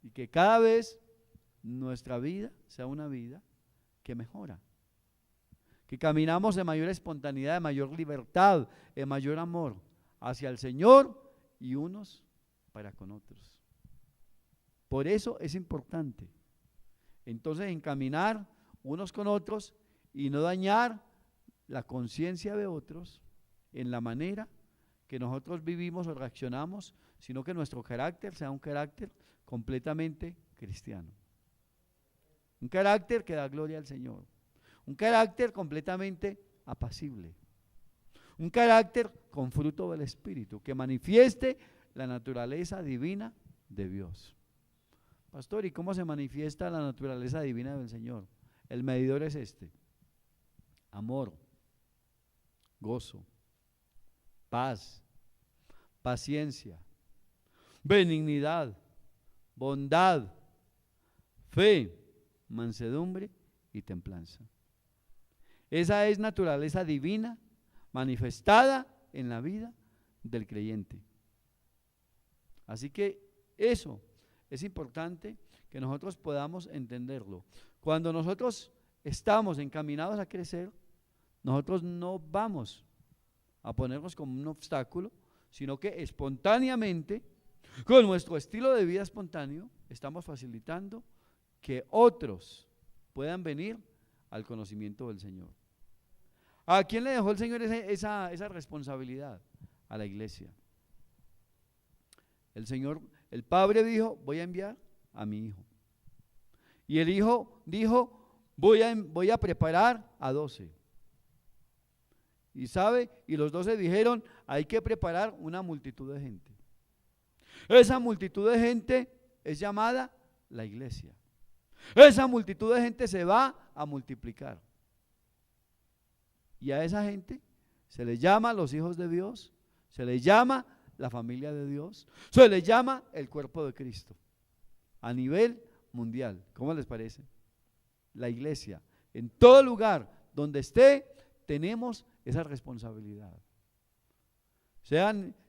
y que cada vez nuestra vida sea una vida que mejora, que caminamos en mayor espontaneidad, en mayor libertad, en mayor amor hacia el Señor y unos para con otros. Por eso es importante entonces encaminar unos con otros y no dañar la conciencia de otros en la manera que nosotros vivimos o reaccionamos, sino que nuestro carácter sea un carácter completamente cristiano. Un carácter que da gloria al Señor. Un carácter completamente apacible. Un carácter con fruto del Espíritu, que manifieste la naturaleza divina de Dios. Pastor, ¿y cómo se manifiesta la naturaleza divina del Señor? El medidor es este: amor, gozo, paz, paciencia, benignidad, bondad, fe, mansedumbre y templanza. Esa es naturaleza divina manifestada en la vida del creyente. Así que eso es importante que nosotros podamos entenderlo. Cuando nosotros estamos encaminados a crecer, nosotros no vamos a ponernos como un obstáculo, sino que espontáneamente, con nuestro estilo de vida espontáneo, estamos facilitando que otros puedan venir al conocimiento del Señor. ¿A quién le dejó el Señor esa responsabilidad? A la iglesia. El Señor, el Padre dijo, voy a enviar a mi Hijo. Y el Hijo dijo, voy a preparar a 12. Y sabe, y los 12 dijeron, hay que preparar una multitud de gente. Esa multitud de gente es llamada la iglesia. Esa multitud de gente se va a multiplicar. Y a esa gente se les llama los hijos de Dios, se les llama la familia de Dios, se les llama el cuerpo de Cristo a nivel mundial. ¿Cómo les parece? La iglesia, en todo lugar donde esté, tenemos esa responsabilidad.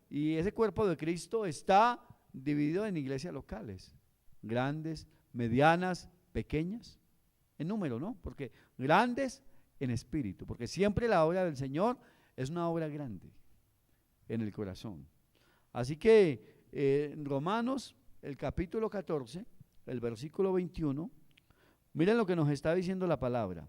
Y ese cuerpo de Cristo está dividido en iglesias locales, grandes, medianas, pequeñas, en número, ¿no? Porque grandes en espíritu, porque siempre la obra del Señor es una obra grande en el corazón. Así que en Romanos, el capítulo 14, el versículo 21, miren lo que nos está diciendo la palabra.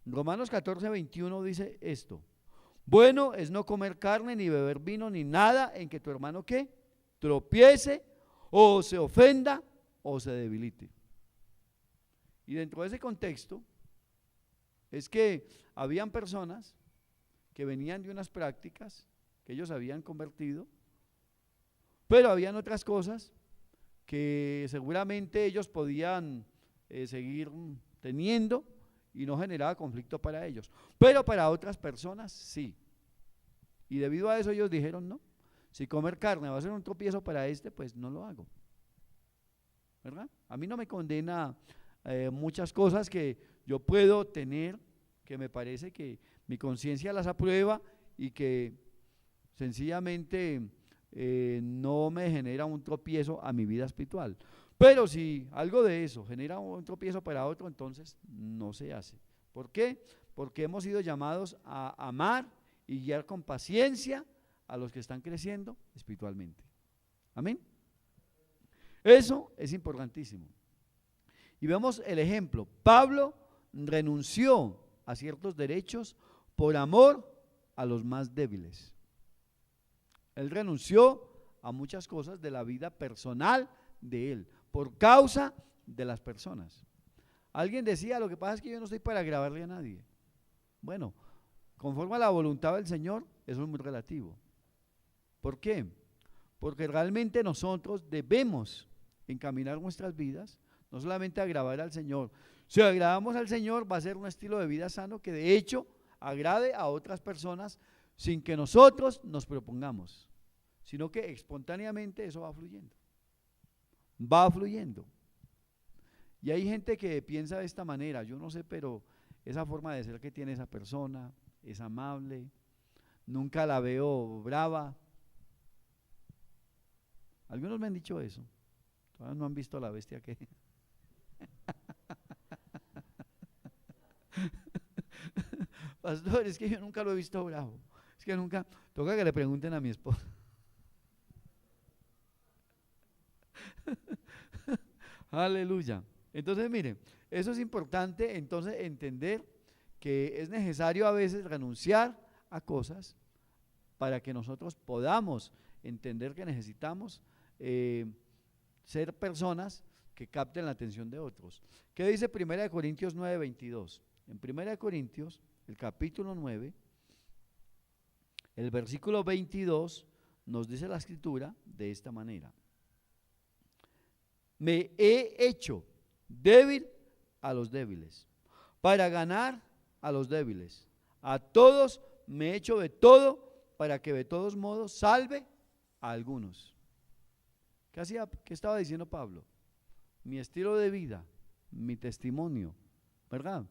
Romanos 14, 21 dice esto: bueno es no comer carne, ni beber vino, ni nada en que tu hermano ¿qué? Tropiece, o se ofenda, o se debilite. Y dentro de ese contexto es que habían personas que venían de unas prácticas que ellos habían convertido, pero habían otras cosas que seguramente ellos podían seguir teniendo y no generaba conflicto para ellos, pero para otras personas sí. Y debido a eso ellos dijeron, no, si comer carne va a ser un tropiezo para pues no lo hago, ¿verdad? A mí no me condena muchas cosas que yo puedo tener, que me parece que mi conciencia las aprueba y que sencillamente no me genera un tropiezo a mi vida espiritual. Pero si algo de eso genera un tropiezo para otro, entonces no se hace. ¿Por qué? Porque hemos sido llamados a amar y guiar con paciencia a los que están creciendo espiritualmente. Amén. Eso es importantísimo. Y vemos el ejemplo. Pablo renunció a ciertos derechos por amor a los más débiles. Él renunció a muchas cosas de la vida personal de él, por causa de las personas. Alguien decía, lo que pasa es que yo no estoy para agradarle a nadie. Bueno, conforme a la voluntad del Señor, eso es muy relativo. ¿Por qué? Porque realmente nosotros debemos encaminar nuestras vidas, no solamente agradar al Señor. Si agradamos al Señor, va a ser un estilo de vida sano que de hecho agrade a otras personas sin que nosotros nos propongamos, sino que espontáneamente eso va fluyendo. Va fluyendo. Y hay gente que piensa de esta manera, yo no sé, pero esa forma de ser que tiene esa persona es amable, nunca la veo brava. Algunos me han dicho eso, todavía no han visto a la bestia que… Pastor, es que yo nunca lo he visto bravo, es que nunca, toca que le pregunten a mi esposa. Aleluya. Entonces miren, eso es importante, entonces entender que es necesario a veces renunciar a cosas para que nosotros podamos entender que necesitamos ser personas que capten la atención de otros. ¿Qué dice 1 Corintios 9, 22? En 1 Corintios, el capítulo 9, el versículo 22 nos dice la escritura de esta manera: me he hecho débil a los débiles, para ganar a los débiles. A todos me he hecho de todo, para que de todos modos salve a algunos. ¿Qué estaba diciendo Pablo? Mi estilo de vida, mi testimonio, ¿verdad?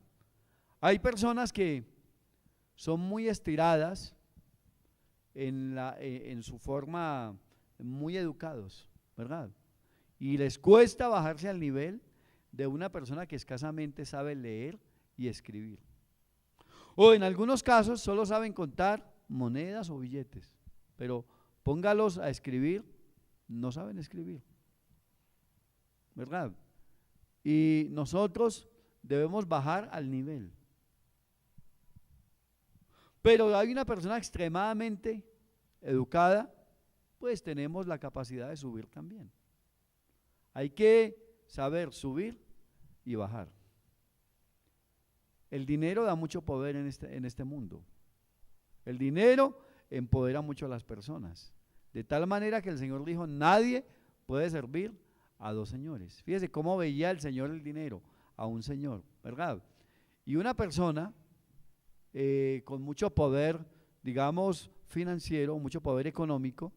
Hay personas que son muy estiradas en su forma, muy educados, ¿verdad? Y les cuesta bajarse al nivel de una persona que escasamente sabe leer y escribir. O en algunos casos solo saben contar monedas o billetes, pero póngalos a escribir, no saben escribir, ¿verdad? Y nosotros debemos bajar al nivel. Pero hay una persona extremadamente educada, pues tenemos la capacidad de subir también. Hay que saber subir y bajar. El dinero da mucho poder en este mundo. El dinero empodera mucho a las personas. De tal manera que el Señor dijo, nadie puede servir a dos señores. Fíjese cómo veía el Señor el dinero, a un señor, ¿verdad? Y una persona con mucho poder, digamos, financiero, mucho poder económico,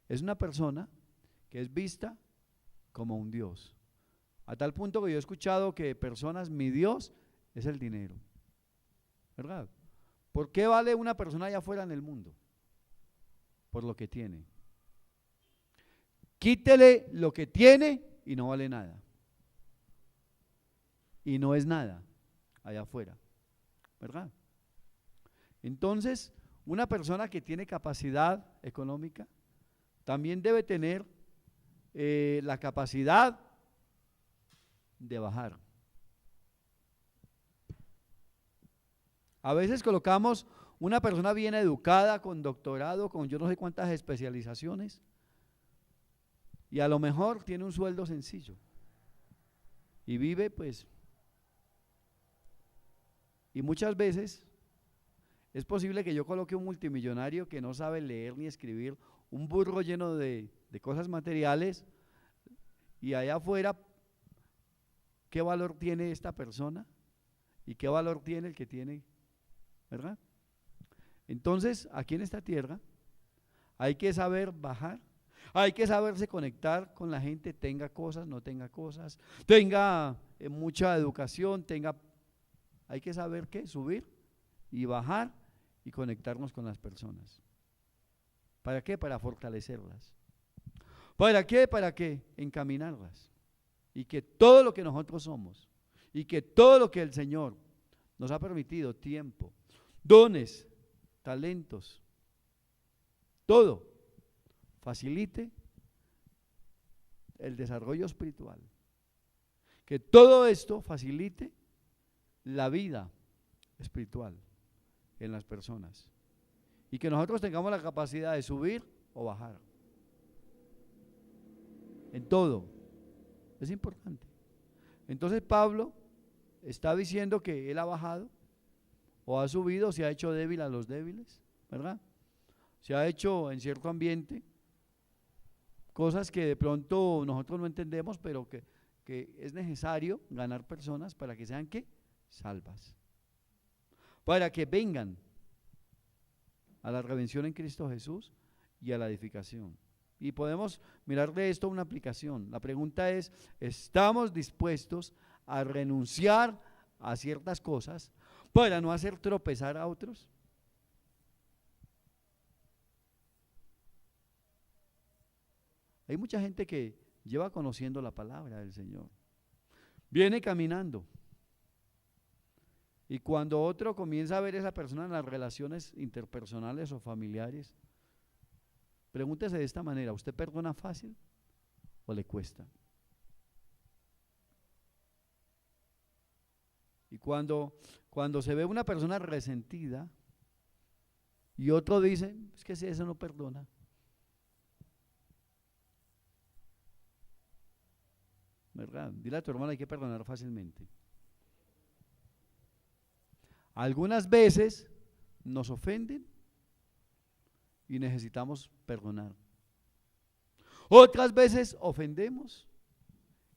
es una persona que es vista como un Dios. A tal punto que yo he escuchado que personas, mi Dios es el dinero, ¿verdad? ¿Por qué vale una persona allá afuera en el mundo? Por lo que tiene. Quítele lo que tiene y no vale nada. Y no es nada allá afuera, ¿verdad? Entonces, una persona que tiene capacidad económica también debe tener la capacidad de bajar. A veces colocamos una persona bien educada, con doctorado, con yo no sé cuántas especializaciones, y a lo mejor tiene un sueldo sencillo y vive pues, y muchas veces es posible que yo coloque un multimillonario que no sabe leer ni escribir, un burro lleno de cosas materiales, y allá afuera, ¿qué valor tiene esta persona? ¿Y qué valor tiene el que tiene? ¿Verdad? Entonces, aquí en esta tierra hay que saber bajar, hay que saberse conectar con la gente, tenga cosas, no tenga cosas, tenga mucha educación, hay que saber qué, subir y bajar y conectarnos con las personas. ¿Para qué? Para fortalecerlas. ¿Para qué? Para que encaminarlas. Y que todo lo que nosotros somos, y que todo lo que el Señor nos ha permitido, tiempo, dones, talentos, todo, facilite el desarrollo espiritual. Que todo esto facilite la vida espiritual en las personas. Y que nosotros tengamos la capacidad de subir o bajar. En todo. Es importante. Entonces Pablo está diciendo que él ha bajado o ha subido, se ha hecho débil a los débiles, ¿verdad? Se ha hecho en cierto ambiente cosas que de pronto nosotros no entendemos, pero que es necesario ganar personas para que sean ¿qué? Salvas. Para que vengan a la redención en Cristo Jesús y a la edificación. Y podemos mirar de esto una aplicación. La pregunta es, ¿estamos dispuestos a renunciar a ciertas cosas para no hacer tropezar a otros? Hay mucha gente que lleva conociendo la palabra del Señor, viene caminando, y cuando otro comienza a ver a esa persona en las relaciones interpersonales o familiares, pregúntese de esta manera, ¿usted perdona fácil o le cuesta? Y cuando se ve una persona resentida y otro dice, es que si ese no perdona. ¿Verdad? Dile a tu hermano, hay que perdonar fácilmente. Algunas veces nos ofenden y necesitamos perdonar. Otras veces ofendemos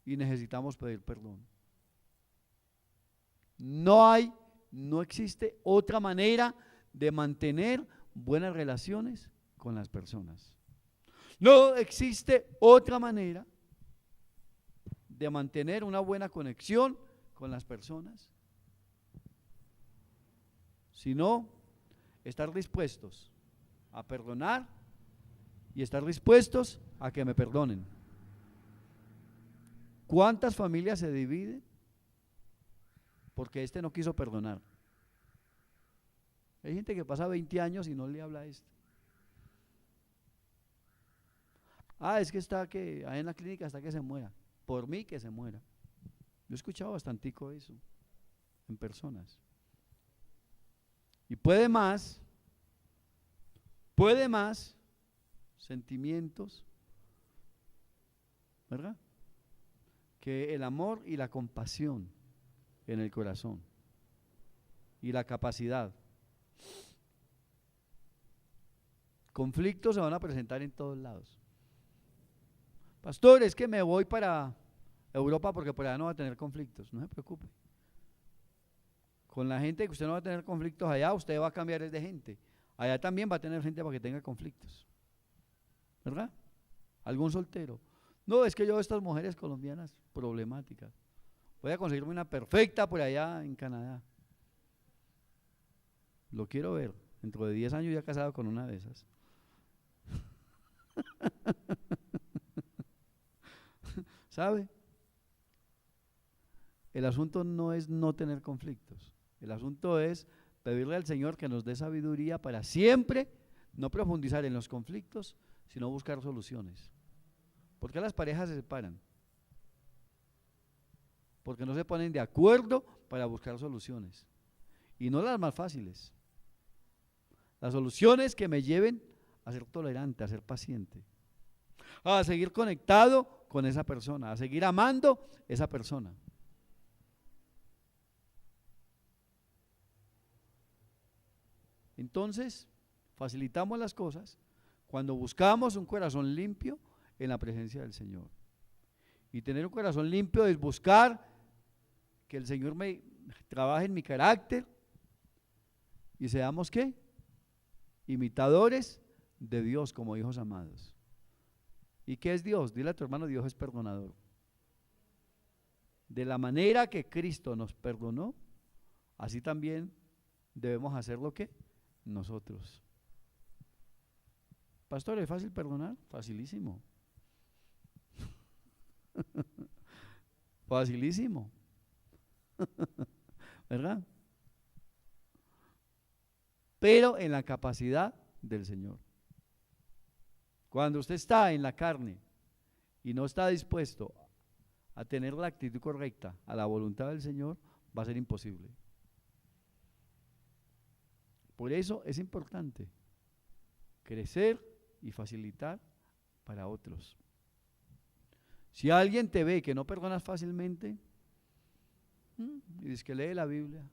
y necesitamos pedir perdón. No existe otra manera de mantener buenas relaciones con las personas. No existe otra manera de mantener una buena conexión con las personas, sino estar dispuestos a perdonar y estar dispuestos a que me perdonen. ¿Cuántas familias se dividen? Porque este no quiso perdonar. Hay gente que pasa 20 años y no le habla a este. Es que está que ahí en la clínica hasta que se muera. Por mí que se muera. Yo he escuchado bastantico eso en personas. Y puede más sentimientos, ¿verdad? Que el amor y la compasión en el corazón y la capacidad. Conflictos se van a presentar en todos lados. Pastor, es que me voy para Europa porque por allá no va a tener conflictos. No se preocupe. Con la gente que usted no va a tener conflictos allá, usted va a cambiar de gente. Allá también va a tener gente para que tenga conflictos. ¿Verdad? Algún soltero. No, es que yo veo estas mujeres colombianas problemáticas. Voy a conseguirme una perfecta por allá en Canadá. Lo quiero ver. Dentro de 10 años ya casado con una de esas. ¿Sabe? El asunto no es no tener conflictos. El asunto es pedirle al Señor que nos dé sabiduría para siempre no profundizar en los conflictos, sino buscar soluciones. ¿Por qué las parejas se separan? Porque no se ponen de acuerdo para buscar soluciones. Y no las más fáciles. Las soluciones que me lleven a ser tolerante, a ser paciente, a seguir conectado con esa persona, a seguir amando esa persona. Entonces, facilitamos las cosas cuando buscamos un corazón limpio en la presencia del Señor. Y tener un corazón limpio es buscar que el Señor me trabaje en mi carácter y seamos ¿qué? Imitadores de Dios como hijos amados. ¿Y qué es Dios? Dile a tu hermano, Dios es perdonador. De la manera que Cristo nos perdonó, así también debemos hacerlo ¿qué? Nosotros. Pastor, ¿es fácil perdonar? Facilísimo. Facilísimo. ¿Verdad? Pero en la capacidad del Señor. Cuando usted está en la carne y no está dispuesto a tener la actitud correcta a la voluntad del Señor, va a ser imposible. Por eso es importante crecer y facilitar para otros. Si alguien te ve que no perdonas fácilmente, y dice que lee la Biblia,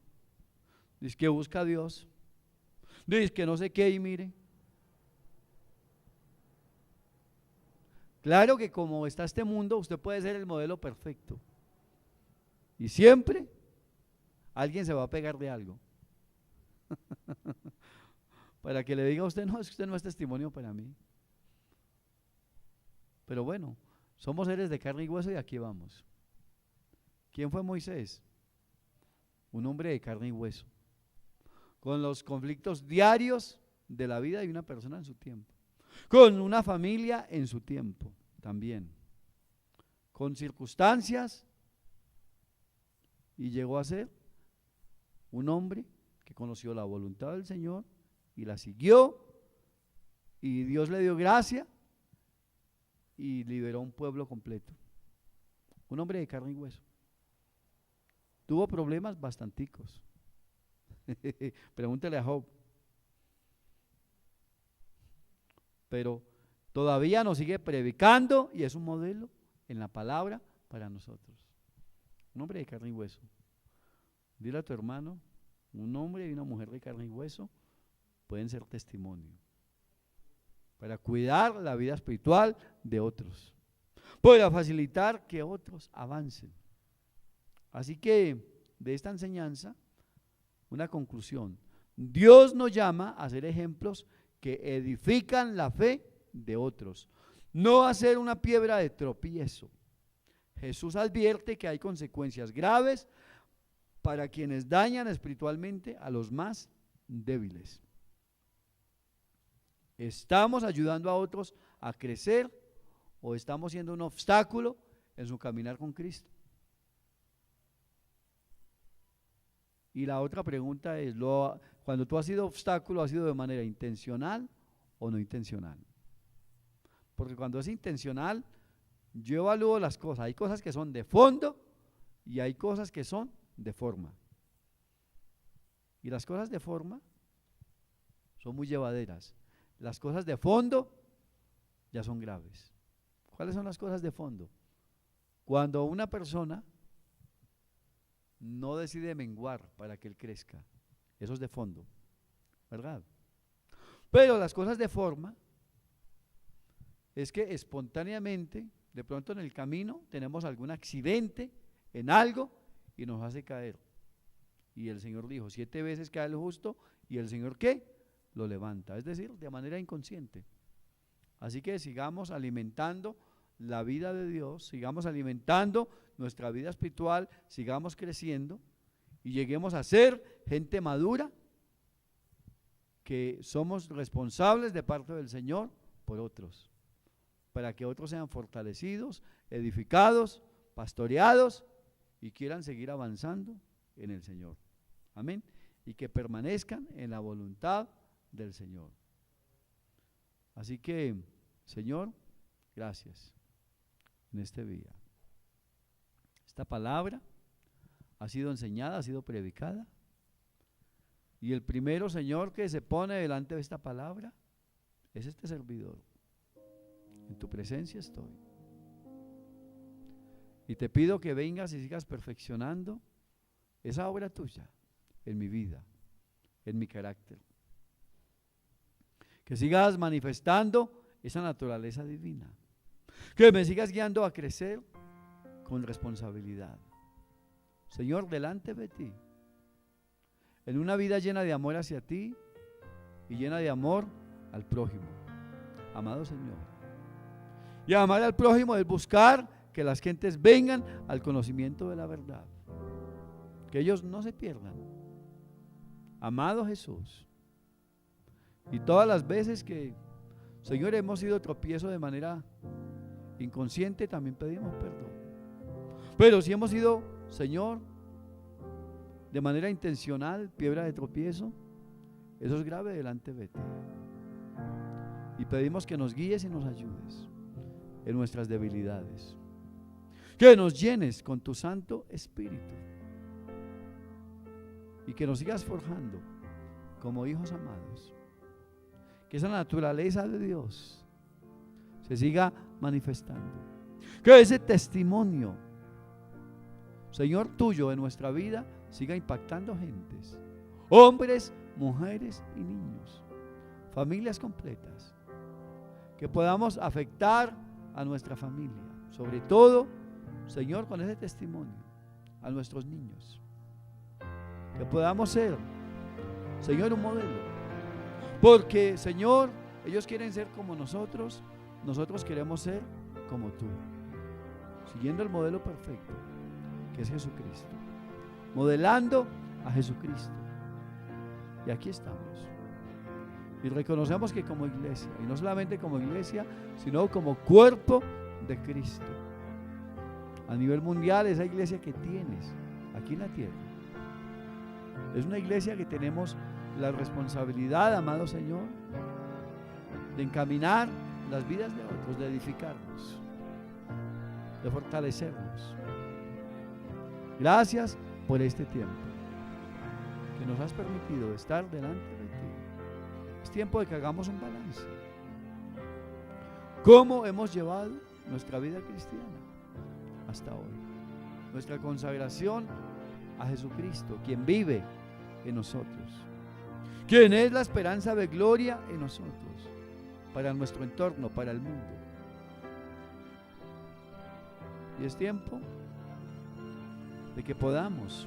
dice que busca a Dios, dice que no sé qué y mire. Claro que como está este mundo, usted puede ser el modelo perfecto. Y siempre alguien se va a pegar de algo. Para que le diga a usted, no, es que usted no es testimonio para mí. Pero bueno, somos seres de carne y hueso y aquí vamos. ¿Quién fue Moisés? Un hombre de carne y hueso, con los conflictos diarios de la vida de una persona en su tiempo, con una familia en su tiempo también, con circunstancias, y llegó a ser un hombre que conoció la voluntad del Señor y la siguió, y Dios le dio gracia y liberó un pueblo completo. Un hombre de carne y hueso. Tuvo problemas bastanticos. Pregúntele a Job. Pero todavía nos sigue predicando y es un modelo en la palabra para nosotros. Un hombre de carne y hueso. Dile a tu hermano, un hombre y una mujer de carne y hueso pueden ser testimonio para cuidar la vida espiritual de otros, para facilitar que otros avancen. Así que de esta enseñanza, una conclusión: Dios nos llama a ser ejemplos que edifican la fe de otros, no a ser una piedra de tropiezo. Jesús advierte que hay consecuencias graves para quienes dañan espiritualmente a los más débiles. ¿Estamos ayudando a otros a crecer o estamos siendo un obstáculo en su caminar con Cristo. Y la otra pregunta es, cuando tú has sido obstáculo, ¿ha sido de manera intencional o no intencional? Porque cuando es intencional, yo evalúo las cosas. Hay cosas que son de fondo y hay cosas que son de forma. Y las cosas de forma son muy llevaderas. Las cosas de fondo ya son graves. ¿Cuáles son las cosas de fondo? Cuando una persona no decide menguar para que él crezca, eso es de fondo, ¿verdad? Pero las cosas de forma es que espontáneamente, de pronto en el camino, tenemos algún accidente en algo y nos hace caer. Y el Señor dijo, 7 veces cae el justo, y el Señor ¿qué? Lo levanta, es decir, de manera inconsciente. Así que sigamos alimentando la vida de Dios, sigamos alimentando nuestra vida espiritual, sigamos creciendo y lleguemos a ser gente madura, que somos responsables de parte del Señor por otros, para que otros sean fortalecidos, edificados, pastoreados y quieran seguir avanzando en el Señor. Amén. Y que permanezcan en la voluntad del Señor. Así que, Señor, gracias en este día. Esta palabra ha sido enseñada, ha sido predicada. Y el primero, Señor, que se pone delante de esta palabra es este servidor. En tu presencia estoy. Y te pido que vengas y sigas perfeccionando esa obra tuya en mi vida, en mi carácter. Que sigas manifestando esa naturaleza divina. Que me sigas guiando a crecer con responsabilidad. Señor, delante de ti, en una vida llena de amor hacia ti y llena de amor al prójimo. Amado Señor. Y amar al prójimo es buscar que las gentes vengan al conocimiento de la verdad. Que ellos no se pierdan. Amado Jesús. Y todas las veces que, Señor, hemos sido tropiezo de manera inconsciente, también pedimos perdón. Pero si hemos sido, Señor, de manera intencional, piedra de tropiezo, eso es grave delante de ti. Y pedimos que nos guíes y nos ayudes en nuestras debilidades. Que nos llenes con tu Santo Espíritu. Y que nos sigas forjando como hijos amados. Que esa naturaleza de Dios se siga manifestando. Que ese testimonio, Señor, tuyo en nuestra vida siga impactando gentes, hombres, mujeres y niños, familias completas. Que podamos afectar a nuestra familia, sobre todo, Señor, con ese testimonio, a nuestros niños. Que podamos ser, Señor, un modelo. Porque, Señor, ellos quieren ser como nosotros queremos ser como tú, siguiendo el modelo perfecto, que es Jesucristo, modelando a Jesucristo. Y aquí estamos. Y reconocemos que como iglesia, y no solamente como iglesia, sino como cuerpo de Cristo, a nivel mundial, esa iglesia que tienes aquí en la tierra, es una iglesia que tenemos la responsabilidad, amado Señor, de encaminar las vidas de otros, de edificarnos, de fortalecernos. Gracias por este tiempo que nos has permitido estar delante de ti. Es tiempo de que hagamos un balance. ¿Cómo hemos llevado nuestra vida cristiana hasta hoy? Nuestra consagración a Jesucristo, quien vive en nosotros, quien es la esperanza de gloria en nosotros, para nuestro entorno, para el mundo. Y es tiempo de que podamos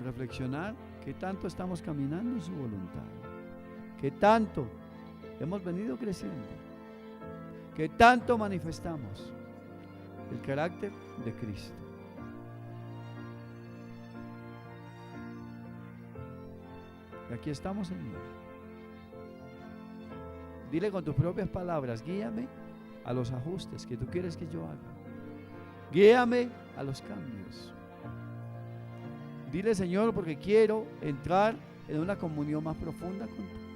reflexionar qué tanto estamos caminando en su voluntad, qué tanto hemos venido creciendo, qué tanto manifestamos el carácter de Cristo. Y aquí estamos, Señor, Dile con tus propias palabras, guíame a los ajustes que tú quieres que yo haga. Guíame a los cambios. Dile, Señor, porque quiero entrar en una comunión más profunda contigo.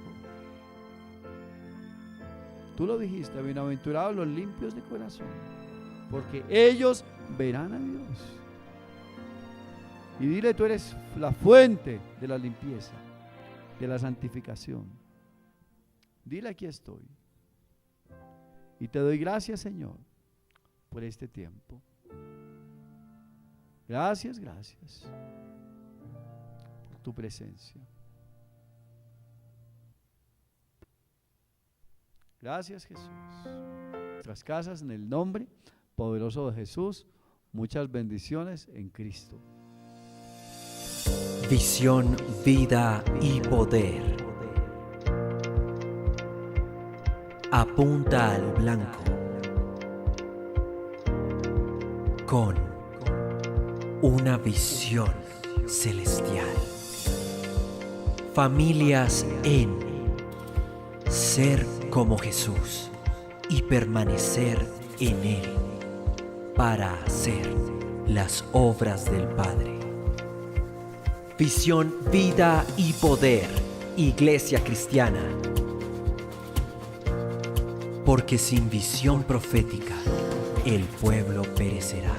Tú lo dijiste, bienaventurados los limpios de corazón, porque ellos verán a Dios. Y dile, tú eres la fuente de la limpieza, de la santificación. Dile, aquí estoy. Y te doy gracias, Señor, por este tiempo. Gracias, gracias por tu presencia. Gracias, Jesús. Nuestras casas, en el nombre poderoso de Jesús, muchas bendiciones en Cristo. Visión, vida y poder. Apunta al blanco. Con una visión celestial. Familias en ser como Jesús y permanecer en Él para hacer las obras del Padre. Visión, vida y poder. Iglesia Cristiana. Porque sin visión profética, el pueblo perecerá.